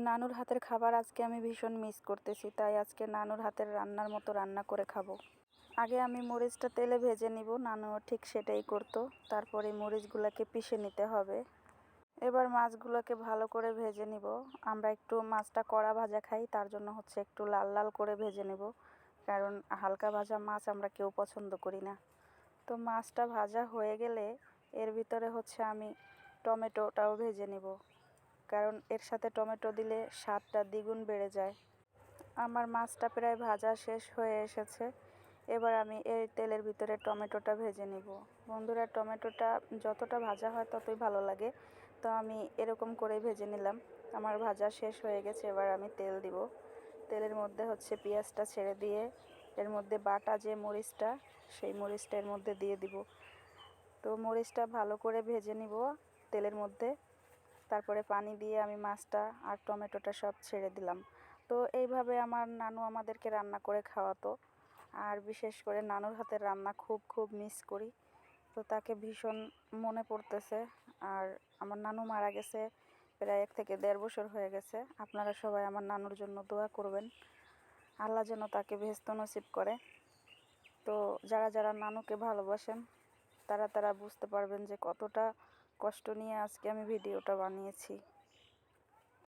নানুর হাতের খাবার আজকে আমি ভীষণ মিস করতেছি, তাই আজকে নানুর হাতের রান্নার মতো রান্না করে খাবো। আগে আমি মরিচটা তেলে ভেজে নিব, নানুও ঠিক সেটাই করতো। তারপরে মরিচগুলোকে পিষে নিতে হবে। এবার মাছগুলোকে ভালো করে ভেজে নিব। আমরা একটু মাছটা কড়া ভাজা খাই, তার জন্য হচ্ছে একটু লাল লাল করে ভেজে নেব, কারণ হালকা ভাজা মাছ আমরা কেউ পছন্দ করি না। তো মাছটা ভাজা হয়ে গেলে এর ভিতরে হচ্ছে আমি টমেটোটাও ভেজে নিব, কারণ এর সাথে টমেটো দিলে স্বাদটা দ্বিগুণ বেড়ে যায়। আমার মাছটা প্রায় ভাজা শেষ হয়ে এসেছে। এবার আমি এই তেলের ভিতরে টমেটোটা ভেজে নিব। বন্ধুরা, টমেটোটা যতটা ভাজা হয় ততই ভালো লাগে, তো আমি এরকম করে ভেজে নিলাম। আমার ভাজা শেষ হয়ে গেছে, এবার আমি তেল দিব। তেলের মধ্যে হচ্ছে পেঁয়াজটা ছেড়ে দিয়ে এর মধ্যে বাটা যে মরিচটা, সেই মরিচটা এর মধ্যে দিয়ে দিব। তো মরিচটা ভালো করে ভেজে নিব তেলের মধ্যে। তারপরে পানি দিয়ে আমি মাছটা আর টমেটোটা সব ছেড়ে দিলাম। তো এইভাবে আমার নানু আমাদেরকে রান্না করে খাওয়াতো। আর বিশেষ করে নানুর হাতের রান্না খুব খুব মিস করি। তো তাকে ভীষণ মনে পড়তেছে। আর আমার নানু মারা গেছে প্রায় 1 থেকে 1.5 বছর হয়ে গেছে। আপনারা সবাই আমার নানুর জন্য দোয়া করবেন, আল্লাহ যেন তাকে বেহেশত নসিব করে। তো যারা যারা নানুকে ভালোবাসেন তারা তারা বুঝতে পারবেন যে কতটা কষ্ট নিয়ে আজকে আমি ভিডিওটা বানিয়েছি।